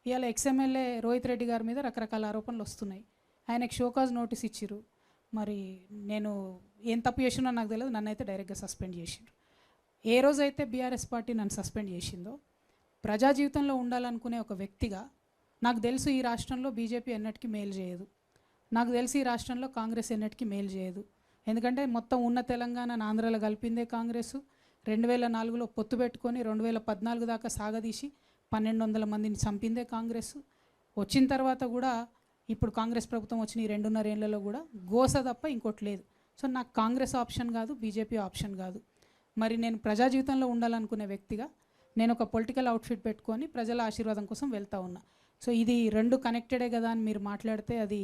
ఇవాళ XMLA రోహిత్ రెడ్డి గారి మీద రకరకాల ఆరోపణలు వస్తున్నాయి. ఆయనకు షో కాజ్ నోటీస్ ఇచ్చిర్రు. మరి నేను ఏం తప్పు చేసినా నాకు తెలియదు. నన్నైతే డైరెక్ట్గా సస్పెండ్ చేసిండ్రు. ఏ రోజైతే బీఆర్ఎస్ పార్టీ నన్ను సస్పెండ్ చేసిందో, ప్రజా జీవితంలో ఉండాలనుకునే ఒక వ్యక్తిగా నాకు తెలుసు ఈ రాష్ట్రంలో బీజేపీ ఎన్నటికీ మేలు చేయదు. నాకు తెలిసి ఈ రాష్ట్రంలో కాంగ్రెస్ ఎన్నటికీ మేలు చేయదు. ఎందుకంటే మొత్తం ఉన్న తెలంగాణను ఆంధ్రాలో కలిపిందే కాంగ్రెస్. 2004లో పొత్తు పెట్టుకొని 2014 దాకా సాగదీసి 1200 మందిని చంపిందే కాంగ్రెస్. వచ్చిన తర్వాత కూడా ఇప్పుడు కాంగ్రెస్ ప్రభుత్వం వచ్చిన ఈ 2.5 ఏళ్లలో కూడా గోస తప్ప ఇంకోటి లేదు. సో నాకు కాంగ్రెస్ ఆప్షన్ కాదు, బీజేపీ ఆప్షన్ కాదు. మరి నేను ప్రజా జీవితంలో ఉండాలనుకునే వ్యక్తిగా నేను ఒక పొలిటికల్ అవుట్ఫిట్ పెట్టుకొని ప్రజల ఆశీర్వాదం కోసం వెళ్తూ ఉన్నా. సో ఇది రెండు కనెక్టెడే కదా అని మీరు మాట్లాడితే అది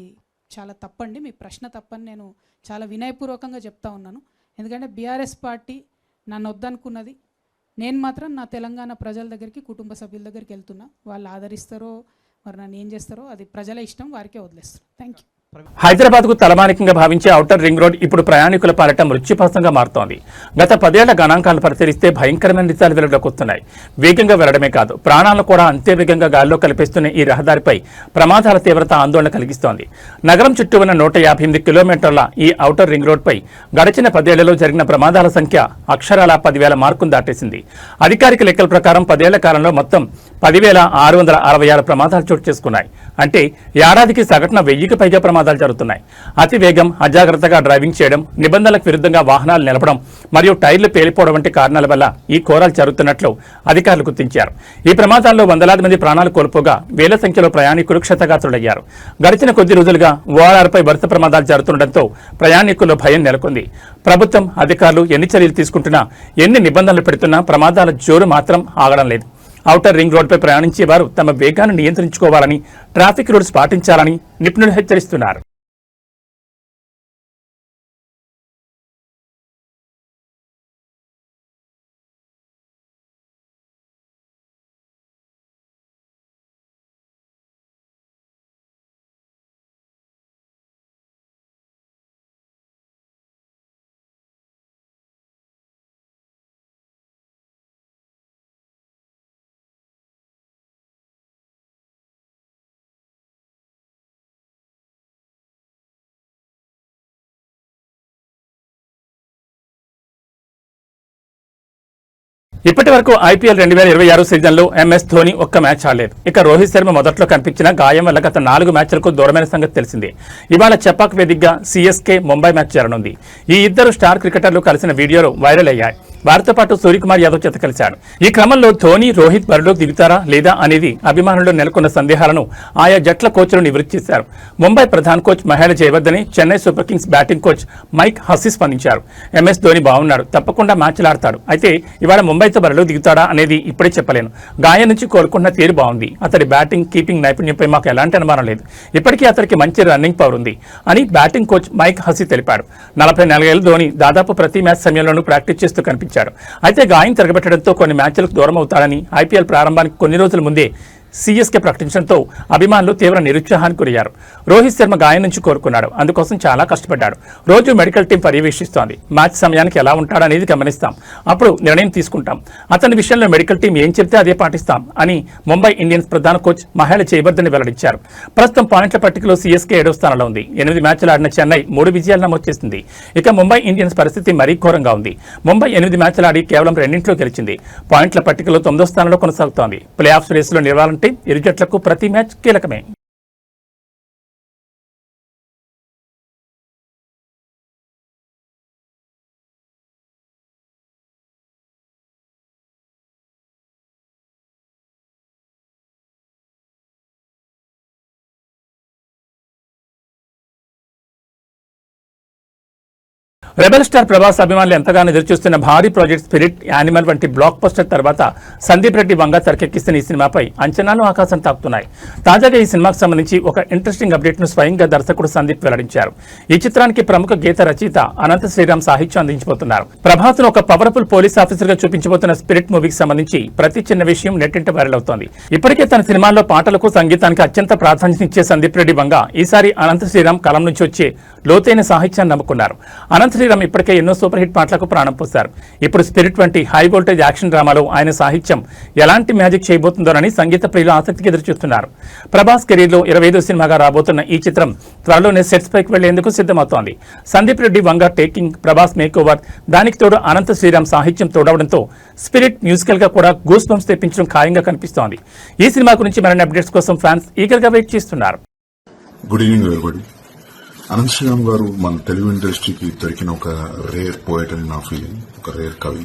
చాలా తప్పండి. మీ ప్రశ్న తప్పని నేను చాలా వినయపూర్వకంగా చెప్తా ఉన్నాను. ఎందుకంటే బీఆర్ఎస్ పార్టీ నన్ను వద్దనుకున్నది. నేను మాత్రం నా తెలంగాణ ప్రజల దగ్గరికి, కుటుంబ సభ్యుల దగ్గరికి వెళ్తున్నా. వాళ్ళు ఆదరిస్తారో మరి నన్ను ఏం చేస్తారో అది ప్రజల ఇష్టం, వారికే వదిలేస్తాను. Thank you. హైదరాబాద్ కు తలమానికంగా భావించే ఔటర్ రింగ్ రోడ్ ఇప్పుడు ప్రయాణికుల పాలిట మృత్యుపాసంగా మారుతోంది. గత 10 ఏళ్ల గణాంకాలను పరిశీలిస్తే భయంకరమైన నిజాలు వెలుగులోకి వస్తున్నాయి. వేగంగా వెళ్లడమే కాదు, ప్రాణాలను కూడా అంతే వేగంగా గాల్లో కలిపేస్తున్న ఈ రహదారిపై ప్రమాదాల తీవ్రత ఆందోళన కలిగిస్తోంది. నగరం చుట్టూ ఉన్న 158 కిలోమీటర్ల ఈ ఔటర్ రింగ్ రోడ్పై గడిచిన 10 ఏళ్లలో జరిగిన ప్రమాదాల సంఖ్య అక్షరాల 10,000 మార్కును దాటేసింది. అధికారిక లెక్కల ప్రకారం 10 ఏళ్ల కాలంలో మొత్తం 10,666 ప్రమాదాలు చోటు చేసుకున్నాయి. అంటే ఏడాదికి సగటున 1000కి పైగా ప్రమాదాలు జరుగుతున్నాయి. అతి వేగం, అజాగ్రత్తగా డ్రైవింగ్ చేయడం, నిబంధనలకు విరుద్ధంగా వాహనాలు నిలపడం మరియు టైర్లు పేలిపోవడం వంటి కారణాల వల్ల ఈ ఘోరాలు జరుగుతున్నట్లు అధికారులు గుర్తించారు. ఈ ప్రమాదాల్లో వందలాది మంది ప్రాణాలు కోల్పోగా వేల సంఖ్యలో ప్రయాణికులు క్షతగాత్రులయ్యారు. గడిచిన కొద్ది రోజులుగా ఓఆర్ఆర్పై వరుస ప్రమాదాలు జరుగుతుండటంతో ప్రయాణికుల్లో భయం నెలకొంది. ప్రభుత్వం, అధికారులు ఎన్ని చర్యలు తీసుకుంటున్నా, ఎన్ని నిబంధనలు పెడుతున్నా ప్రమాదాల జోరు మాత్రం ఆగడం లేదు. ఔటర్ రింగ్ రోడ్పై ప్రయాణించే వారు తమ వేగాన్ని నియంత్రించుకోవాలని, ట్రాఫిక్ రూల్స్ పాటించాలని నిపుణులు హెచ్చరిస్తున్నారు. ఇప్పటి వరకు ఐపీఎల్ 2026 సీజన్లో ఎంఎస్ ధోని ఒక్క మ్యాచ్ ఆడలేదు. ఇక రోహిత్ శర్మ మొదట్లో కనిపించిన గాయం వల్ల గత 4 మ్యాచ్లకు దూరమైన సంగతి తెలిసిందే. ఇవాళ చెపాక్ వేదికగా సిఎస్కే ముంబై మ్యాచ్ జరగనుంది. ఈ ఇద్దరు స్టార్ క్రికెటర్లు కలిసిన వీడియోలు వైరల్ అయ్యాయి. వారితో పాటు సూర్యకుమార్ యాదవ్ జత కలిశాడు. ఈ క్రమంలో ధోని, రోహిత్ బరిలోకి దిగుతారా లేదా అనేది అభిమానుల్లో నెలకొన్న సందేహాలను ఆయా జట్ల కోచ్లు నివృత్తి చేశారు. ముంబై ప్రధాన coach Mahela Jayawardene, Chennai super kings batting coach Mike Hussey స్పందించారు. ఎంఎస్ ధోని బాగున్నాడు, తప్పకుండా మ్యాచ్లు ఆడతాడు. అయితే ఇవాళ ముంబైతో బరిలో దిగుతాడా అనేది ఇప్పుడే చెప్పలేను. గాయం నుంచి కోలుకున్న తీరు బాగుంది. అతడి బ్యాటింగ్, కీపింగ్ నైపుణ్యంపై మాకు ఎలాంటి అనుమానం లేదు. ఇప్పటికీ అతనికి మంచి రన్నింగ్ పవర్ ఉంది అని బ్యాటింగ్ కోచ్ మైక్ హస్సీ తెలిపాడు. 44 ఏళ్ల ధోని దాదాపు ప్రతి మ్యాచ్ సమయంలోనూ ప్రాక్టీస్ చేస్తూ కనిపించాడు. అయితే గాయం తిరగబెట్టడంతో కొన్ని మ్యాచ్లకు దూరం అవుతాడని ఐపీఎల్ ప్రారంభానికి కొన్ని రోజుల ముందే సిఎస్కే ప్రకటించడంతో అభిమానులు తీవ్ర నిరుత్సాహానికి గురయ్యారు. రోహిత్ శర్మ గాయం నుంచి కోరుకున్నాడు. అందుకోసం చాలా కష్టపడ్డాడు. రోజు మెడికల్ టీం పర్యవేక్షిస్తోంది. మ్యాచ్ సమయానికి ఎలా ఉంటాడనేది గమనిస్తాం. అప్పుడు నిర్ణయం తీసుకుంటాం. అతని విషయంలో మెడికల్ టీం ఏం చెప్తే అదే పాటిస్తాం అని ముంబై ఇండియన్స్ ప్రధాన కోచ్ మహేల జయవర్ధన్ వెల్లడించారు. ప్రస్తుతం పాయింట్ల పట్టికలో సిఎస్కే 7వ స్థానంలో ఉంది. 8 మ్యాచ్లు ఆడిన చెన్నై 3 విజయాలు నమోదు చేసింది. ఇక ముంబై ఇండియన్స్ పరిస్థితి మరీ ఘోరంగా ఉంది. ముంబై 8 మ్యాచ్లు ఆడి కేవలం 2 గెలిచింది. పాయింట్ల పట్టికలో 9వ స్థానంలో కొనసాగుతోంది. ప్లే ఆఫ్స్ రేసులో నిలవాలంటే ఇరు జట్లకు ప్రతి మ్యాచ్ కీలకమే. రెబల్ స్టార్ ప్రభాస్ అభిమానులు ఎంతగానో ఎదురుచూస్తున్న భారీ ప్రాజెక్ట్ స్పిరిట్, యానిమల్ వంటి బ్లాక్ బస్టర్ తర్వాత సందీప్ రెడ్డి వంగ తెరకెక్కిస్తున్న ఈ సినిమాపై అంచనాలు ఆకాశం తాకుతున్నాయి. తాజాగా ఈ సినిమాకు సంబంధించి ఒక ఇంట్రెస్టింగ్ అప్డేట్ ను స్వయంగా దర్శకుడు సందీప్ వెల్లడించారు. ఈ చిత్రానికి ప్రముఖ గీత రచయిత అనంత శ్రీరామ్ సాహిత్యం అందించబోతున్నారు. ప్రభాస్ ను ఒక పవర్ఫుల్ పోలీస్ ఆఫీసర్ గా చూపించబోతున్న స్పిరిట్ మూవీకి సంబంధించి ప్రతి చిన్న విషయం నెట్టింట వైరల్ అవుతోంది. ఇప్పటికే తన సినిమాల్లో పాటలకు, సంగీతానికి అత్యంత ప్రాధాన్యతనిచ్చే సందీప్ రెడ్డి వంగ ఈసారి అనంత శ్రీరామ్ కలం నుంచి వచ్చే లోతైన సాహిత్యాన్ని నమ్ముకున్నారు. అనంత శ్రీరామ్ ఇప్పటికే ఎన్నో సూపర్ హిట్ పాటలకు ప్రాణం పోశారు. ఇప్పుడు స్పిరిట్ వంటి హై వోల్టేజ్ యాక్షన్ డ్రామాలో ఆయన సాహిత్యం ఎలాంటి మ్యాజిక్ చేయబోతుందోనని సంగీత ప్రియులు ఆసక్తిగా ఎదురుచూస్తున్నారు. ప్రభాస్ కెరీర్లో 25వ సినిమాగా రాబోతున్న ఈ చిత్రం త్వరలోనే సెట్స్ పైకి వెళ్లేందుకు సిద్ధమవుతోంది. Sandeep Reddy Vanga taking, Prabhas make over, దానికి తోడు అనంత శ్రీరామ్ సాహిత్యం తోడవడంతో స్పిరిట్ మ్యూజికల్ గా కూడా గూస్ బంప్స్ తెప్పించడం ఖాయంగా కనిపిస్తోంది. ఈ సినిమా గురించి మరిన్ని అప్డేట్స్ కోసం ఫ్యాన్స్ ఈగర్ గా వెయిట్ చేస్తున్నారు. Good evening everybody. Anant Sriram గారు మన తెలుగు ఇండస్ట్రీకి దొరికిన ఒక రేర్ పోయట్ అని నా ఫీలింగ్, ఒక రేర్ కవి.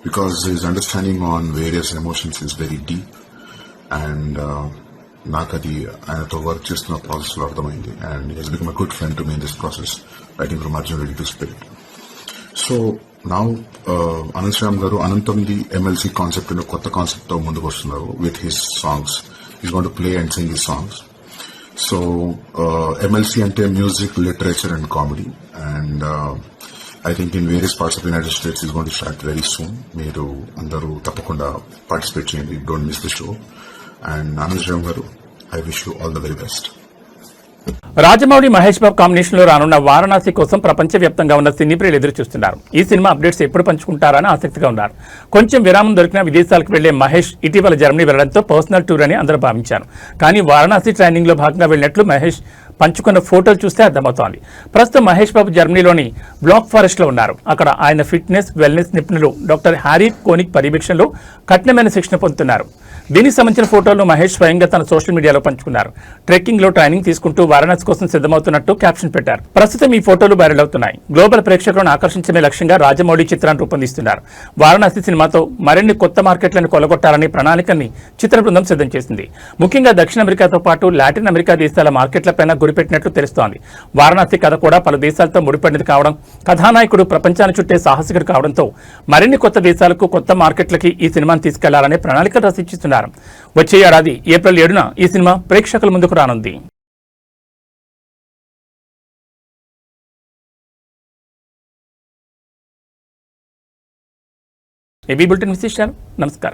Because his understanding on various emotions is very deep. And నాకు అది ఆయనతో వర్క్ చేస్తున్న ప్రాసెస్ లో అర్థమైంది. And he's become a good friend to me in this process, writing from Arjun Reddy to Spirit. So now Anant Sriram గారు అనంతంది MLC కాన్సెప్ట్ కొత్త కాన్సెప్ట్ తో ముందుకు వస్తున్నారు with his songs. Is going to play and sing his songs. So MLC ante music, literature and comedy, and I think in various parts of the United States is going to start very soon. Meeru andaru tappakunda participate cheyandi, don't miss the show. And Anand Ram garu, I wish you all the very best. Rajamouli, Mahesh Babu combination లో రానున్న వారణాసి కోసం ప్రపంచవ్యాప్తంగా ఉన్న సినీ ప్రియులు ఎదురు చూస్తున్నారు. ఈ సినిమా అప్డేట్స్ ఎప్పుడు పంచుకుంటారని ఆసక్తిగా ఉన్నారు. కొంచెం విరామం దొరికిన విదేశాలకు వెళ్లే మహేష్ ఇటీవల జర్మనీ వెళ్లడంతో పర్సనల్ టూర్ అని అందరూ భావించారు. కానీ వారణాసి ట్రైనింగ్ లో భాగంగా వెళ్లినట్లు మహేష్ పంచుకున్న ఫోటోలు చూస్తే అర్థమవుతోంది. ప్రస్తుతం మహేష్ బాబు జర్మనీలోని బ్లాక్ ఫారెస్ట్ లో ఉన్నారు. అక్కడ ఆయన ఫిట్నెస్, వెల్నెస్ నిపుణులు డాక్టర్ హ్యారీ కోనిక్ పర్యవేక్షణలో కఠినమైన శిక్షణ పొందుతున్నారు. దీనికి సంబంధించిన ఫోటోలను మహేష్ స్వయంగా తన సోషల్ మీడియాలో పంచుకున్నారు. ట్రెక్కింగ్ లో ట్రైనింగ్ తీసుకుంటూ వారణాసి కోసం సిద్ధమవుతున్నట్టు క్యాప్షన్ పెట్టారు. ప్రస్తుతం ఈ ఫోటోలు వైరల్ అవుతున్నాయి. గ్లోబల్ ప్రేక్షకులను ఆకర్షించే లక్ష్యంగా రాజమౌళి చిత్రాన్ని రూపొందిస్తున్నారు. వారణాసి సినిమాతో మరిన్ని కొత్త మార్కెట్లను కొలగొట్టాలనే ప్రణాళికని చిత్ర బృందం సిద్ధం చేసింది. ముఖ్యంగా దక్షిణ అమెరికాతో పాటు లాటిన్ అమెరికా దేశాల మార్కెట్లపైన గురిపెట్టినట్లు తెలుస్తోంది. వారణాసి కథ కూడా పలు దేశాలతో ముడిపడినది కావడం, కథానాయకుడు ప్రపంచాన్ని చుట్టే సాహసికుడు కావడంతో మరిన్ని కొత్త దేశాలకు, కొత్త మార్కెట్లకి ఈ సినిమాను తీసుకెళ్లాలనే ప్రణాళికలు రచించుతున్నారు. వచ్చే ఏడాది ఏప్రిల్ 7న ఈ సినిమా ప్రేక్షకుల ముందుకు రానుంది. ఏబీ బులెటిన్ విశేషాలు. నమస్కారం.